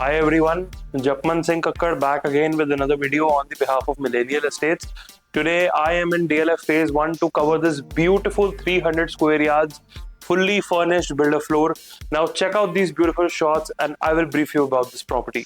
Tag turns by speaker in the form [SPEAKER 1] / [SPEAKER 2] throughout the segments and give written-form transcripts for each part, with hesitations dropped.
[SPEAKER 1] Hi everyone, Japman Singh Kakkar back again with another video on the behalf of Millennial Estates. Today I am in DLF Phase 1 to cover this beautiful 300 square yards, fully furnished builder floor. Now check out these beautiful shots and I will brief you about this property.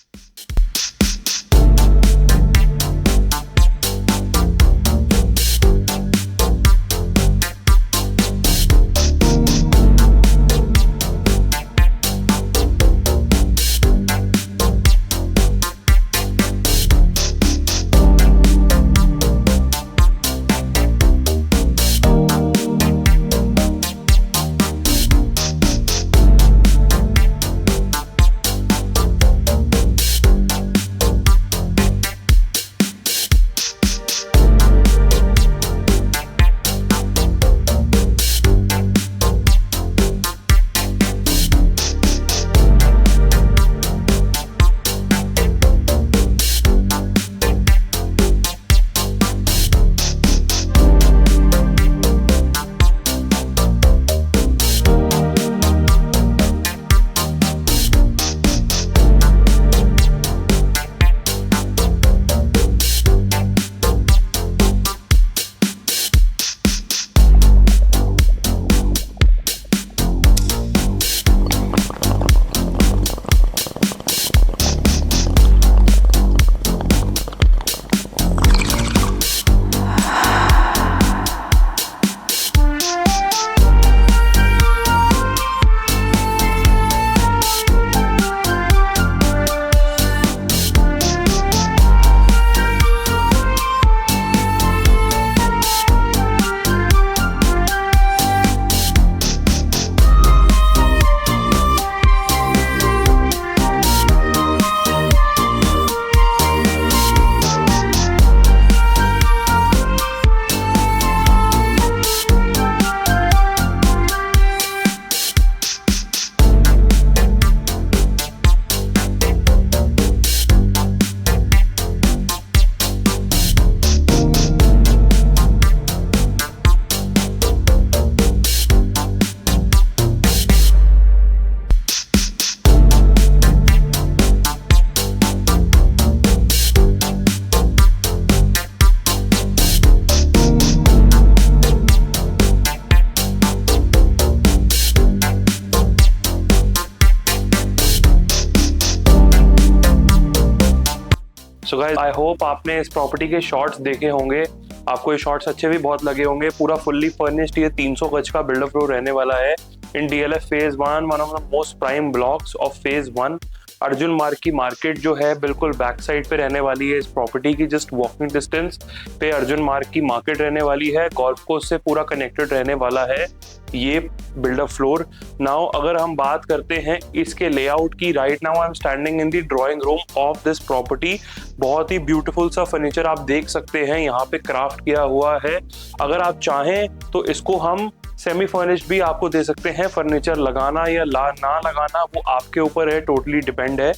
[SPEAKER 1] So guys, I hope आपने इस property के shots देखे होंगे, आपको ये shots अच्छे भी बहुत लगे होंगे। पूरा फुल्ली फर्निश्ड ये 300 गज का बिल्डर फ्लोर रहने वाला है इन DLF Phase 1, one of the most prime blocks of Phase 1। Arjun मार्ग की मार्केट जो है बिल्कुल बैक साइड पे रहने वाली है। इस प्रॉपर्टी की जस्ट वॉकिंग डिस्टेंस पे अर्जुन मार्ग की मार्केट रहने वाली है। गोल्फ कोर्स से पूरा कनेक्टेड रहने वाला है ये बिल्डर फ्लोर। नाउ अगर हम बात करते हैं इसके लेआउट की, right now I am standing in the drawing room of this property. बहुत ही ब्यूटीफुल सा फर्नीचर आप देख सकते हैं, यहाँ पे क्राफ्ट किया हुआ है। अगर आप चाहें तो इसको हम सेमी फर्निश्ड भी आपको दे सकते हैं। फर्नीचर लगाना या ना लगाना वो आपके ऊपर है, टोटली डिपेंड है।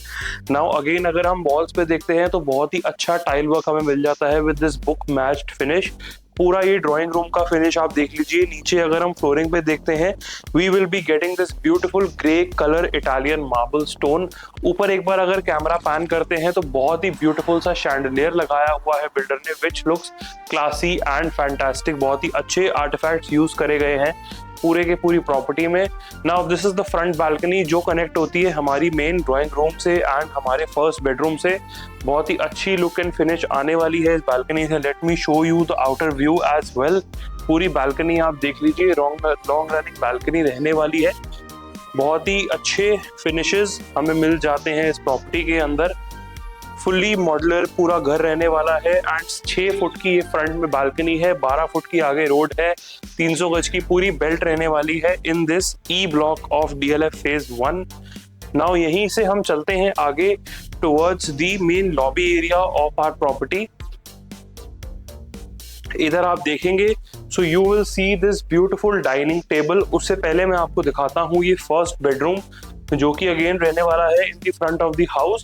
[SPEAKER 1] नाउ अगेन अगर हम वॉल्स पे देखते हैं तो बहुत ही अच्छा टाइल वर्क हमें मिल जाता है with this book matched finish. पूरा ये ड्राइंग रूम का फिनिश आप देख लीजिए। नीचे अगर हम फ्लोरिंग पे देखते हैं, we will be getting this beautiful grey colour Italian marble stone. ऊपर एक बार अगर कैमरा पैन करते हैं तो बहुत ही ब्यूटीफुल सा शैंडलियर लगाया हुआ है बिल्डर ने, which looks classy and fantastic. बहुत ही अच्छे आर्टिफैक्ट्स यूज करे गए हैं पूरे के पूरी प्रॉपर्टी में। Now this is the front balcony जो कनेक्ट होती है हमारी मेन ड्राइंग रूम से एंड हमारे फर्स्ट बेडरूम से। बहुत ही अच्छी लुक एंड फिनिश आने वाली है इस बालकनी से। Let me show you the outer view as well. पूरी बालकनी आप देख लीजिए, लॉन्ग रनिंग बालकनी रहने वाली है। बहुत ही अच्छे फिनिशेस हमें मिल जाते हैं इस प्रॉपर्टी के अंदर। फुल्ली मॉड्यूलर पूरा घर रहने वाला है एंड 6 फुट की ये फ्रंट में बालकनी है, 12 फुट की आगे रोड है, 300 गज की पूरी बेल्ट रहने वाली है in this E block of DLF Phase 1। Now यहीं से हम चलते हैं आगे towards the main lobby area of our property. इधर आप देखेंगे so you will see this beautiful dining table. उससे पहले मैं आपको दिखाता हूँ ये फर्स्ट बेडरूम जो कि अगेन रहने वाला है in the front of the house.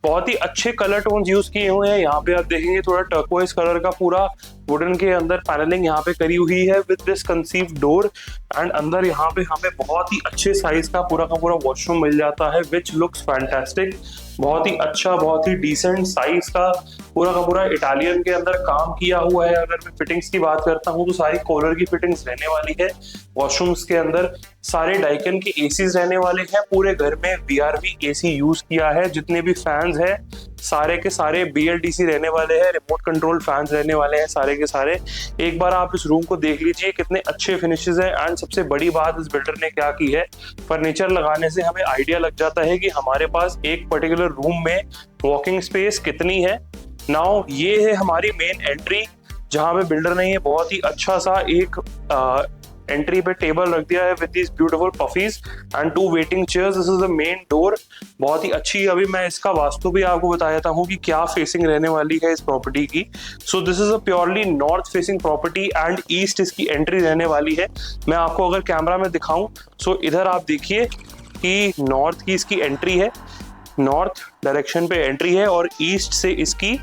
[SPEAKER 1] बहुत ही अच्छे कलर टोन्स यूज किए हुए हैं। यहाँ पे आप देखेंगे थोड़ा टर्कोइज कलर का पूरा वुडन के अंदर पैनलिंग यहाँ पे करी हुई है with this conceived door. And अंदर यहाँ पे हमें बहुत ही अच्छे साइज का पूरा वॉशरूम मिल जाता है विच लुक्स फैंटास्टिक। बहुत ही अच्छा, बहुत ही डिसेंट साइज का पूरा इटालियन के अंदर काम किया हुआ है। अगर मैं फिटिंग्स की बात करता हूँ तो सारी कॉलर की फिटिंग्स रहने वाली है। वॉशरूम्स के अंदर सारे डाइकन के एसीज रहने वाले हैं। पूरे घर में VRV एसी यूज किया है। जितने भी फैंस हैं सारे के सारे BLDC रहने वाले हैं, रिमोट कंट्रोल फैंस रहने वाले हैं सारे के सारे। एक बार आप इस रूम को देख लीजिए, कितने अच्छे फिनिशेस हैं। एंड सबसे बड़ी बात इस बिल्डर ने क्या की है, फर्नीचर लगाने से हमें आइडिया लग जाता है कि हमारे पास एक पर्टिकुलर रूम में वॉकिंग स्पेस कितनी है। नाउ ये है हमारी मेन एंट्री, जहां पे बिल्डर ने ये बहुत ही अच्छा सा एक एंट्री पे टेबल रख दिया है with these beautiful puffies and 2 waiting chairs. This is the main door, बहुत ही अच्छी। अभी मैं इसका वास्तु भी आपको बता देता हूँ कि क्या फेसिंग रहने वाली है इस प्रॉपर्टी की। So this is a purely north facing property and east इसकी एंट्री रहने वाली है। मैं आपको अगर कैमरा में दिखाऊं, सो इधर आप देखिए कि नॉर्थ की इसकी एंट्री है, नॉर्थ डायरेक्शन पे एंट्री है और ईस्ट से इसकी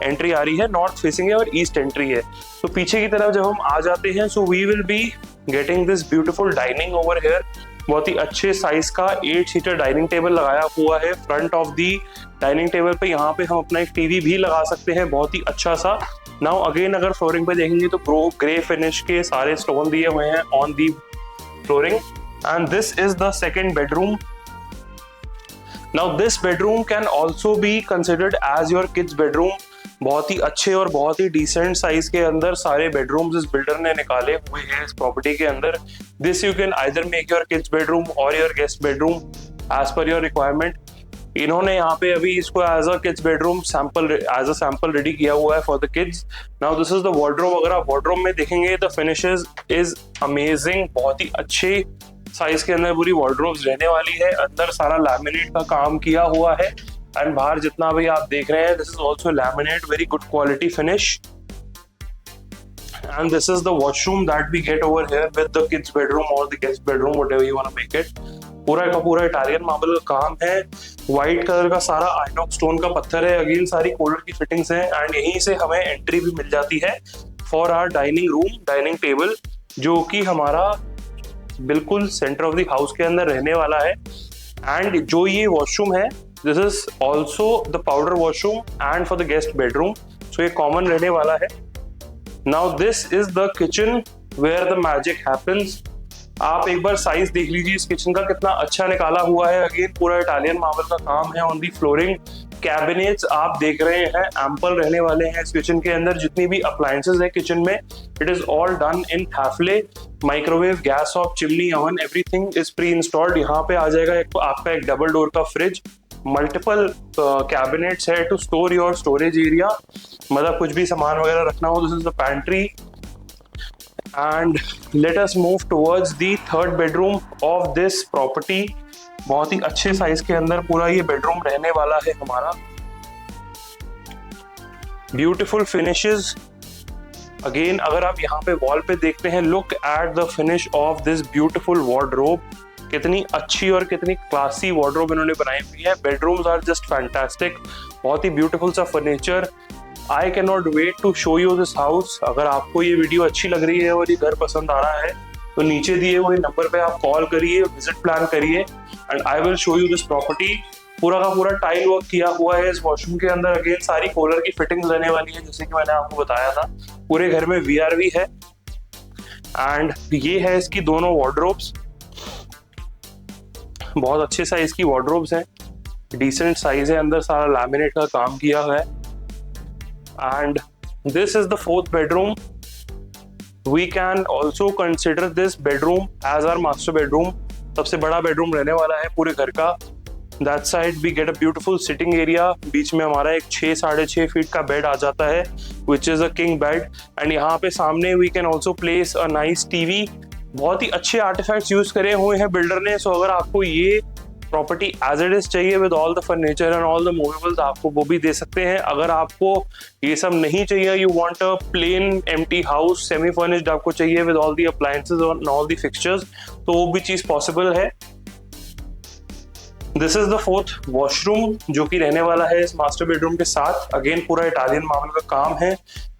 [SPEAKER 1] एंट्री आ रही है। नॉर्थ फेसिंग है और ईस्ट एंट्री है। तो पीछे की तरफ जब हम आ जाते हैं, so we will be getting this beautiful dining over here. बहुत ही अच्छे साइज का 8 सीटर डाइनिंग टेबल लगाया हुआ है। Front of the dining table पे यहाँ पे हम अपना एक टीवी भी लगा सकते हैं, बहुत ही अच्छा सा। नाउ अगेन अगर फ्लोरिंग पे देखेंगे तो ग्रे फिनिश के सारे स्टोन दिए हुए हैं on the flooring. And this is the second bedroom. Now this bedroom can also be considered as your kids bedroom. बहुत ही अच्छे और बहुत ही डिसेंट साइज के अंदर सारे बेडरूम्स इस बिल्डर ने निकाले हुए हैं इस प्रॉपर्टी के अंदर। This you can either make your kids bedroom or your guest bedroom as per your requirement. इन्होंने यहाँ पे अभी इसको as a kids bedroom sample ready किया हुआ है for the kids. Now this is the wardrobe. अगर आप वार्डरोब में देखेंगे द फिनिशेस इज अमेजिंग। बहुत ही अच्छे साइज के अंदर पूरी वार्डरोब्स रहने वाली है। अंदर सारा लैमिनेट का काम किया हुआ है एंड बाहर जितना भी आप देख रहे हैं this is also laminate, very good quality finish. And this is the washroom that we get over here with the kids bedroom or the guest bedroom, whatever you want to make it. पूरा का पूरा Italian marble का काम है। White colour का सारा INOX stone का पत्थर है। अगेन सारी कॉलर की फिटिंग्स हैं एंड यहीं से हमें एंट्री भी मिल जाती है for our dining room, dining table, जो कि हमारा बिल्कुल सेंटर ऑफ द हाउस के अंदर रहने वाला है। एंड जो ये वॉशरूम है this is also the powder washroom and for the guest bedroom, so ये कॉमन रहने वाला है। Now this is the kitchen where the magic happens. आप एक बार साइज देख लीजिए इस किचन का, कितना अच्छा निकाला हुआ है। अगेन पूरा इटालियन मार्बल का काम है ऑन दी फ्लोरिंग। कैबिनेट्स आप देख रहे हैं एम्पल रहने वाले हैं इस किचन के अंदर। जितनी भी अप्लायंसेस है किचन में it is all done in Hafele. Microwave, gas hob, chimney, oven, everything is pre installed. यहाँ पे आ जाएगा आपका एक डबल डोर का फ्रिज, मल्टीपल कैबिनेट्स है to store your storage area, मतलब कुछ भी सामान वगैरह रखना हो। This is the pantry. And let us move towards the third bedroom of this property. बहुत ही अच्छे साइज के अंदर पूरा ये बेडरूम रहने वाला है हमारा। Beautiful finishes. अगेन अगर आप यहाँ पे वॉल पे देखते हैं, look at the finish off this beautiful wardrobe. कितनी अच्छी और कितनी क्लासी वार्डरोब इन्होंने बनाई हुई है। Bedrooms are just fantastic. बहुत ही ब्यूटीफुल सा furniture. I can not wait to show you this house. अगर आपको ये वीडियो अच्छी लग रही है और ये घर पसंद आ रहा है तो नीचे दिए हुए नंबर पे आप कॉल करिए, विजिट प्लान करिए and I will show you this property. पूरा का पूरा टाइल वर्क किया हुआ है इस वॉशरूम के अंदर। अगेन सारी कॉलर की फिटिंग्स रहने वाली है जैसे कि मैंने आपको बताया था। पूरे घर में VRV है एंड ये है इसकी दोनों वार्डरोब्स। बहुत अच्छे साइज की वार्डरोब्स हैं, डिसेंट साइज है। अंदर सारा लैमिनेट का काम किया हुआ है। And this is the fourth bedroom. We can also consider this bedroom as our master bedroom. सबसे बड़ा बेडरूम रहने वाला है पूरे घर का। That side we get a beautiful sitting area. बीच में हमारा एक 6-6.5 फीट का बेड आ जाता है which is a king bed. And यहाँ पे सामने we can also place a nice TV. बहुत ही अच्छे आर्टिफैक्ट्स यूज करे हुए हैं बिल्डर ने। सो अगर आपको ये प्रॉपर्टी एज इट इज चाहिए with all the furniture and all the movables, आपको वो भी दे सकते हैं। अगर आपको ये सब नहीं चाहिए, you want a plain empty house, semi furnished आपको चाहिए विद ऑल द अप्लायंसेस और ऑल द फिक्सचर्स, तो वो भी चीज पॉसिबल है। This is the fourth washroom जो कि रहने वाला है इस मास्टर बेडरूम के साथ। अगेन पूरा इटालियन मार्बल का काम है।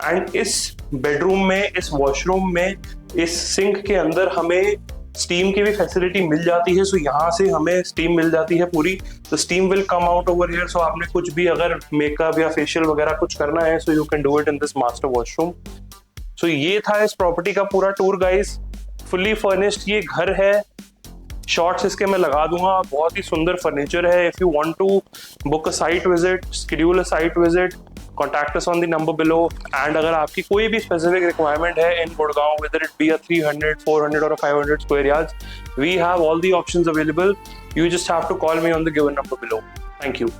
[SPEAKER 1] एंड इस बेडरूम में, इस वॉशरूम में, इस सिंक के अंदर हमें स्टीम की भी फैसिलिटी मिल जाती है। सो यहाँ से हमें स्टीम मिल जाती है पूरी। तो steam will come out over here. So आपने कुछ भी अगर मेकअप या फेशियल वगैरह कुछ करना है, so you can do it in this master washroom. So ये था इस प्रॉपर्टी का पूरा टूर गाइस। फुल्ली फर्निश्ड ये घर है। शॉर्ट्स इसके मैं लगा दूंगा। बहुत ही सुंदर फर्नीचर है। If you want to book a site visit, schedule a site visit, contact us on the number below. And अगर आपकी कोई भी स्पेसिफिक रिक्वायरमेंट है इन Gurgaon, whether it be a 300, 400 or a 500 square yards, we have all the options available. You just have to call me on the given number below. Thank you.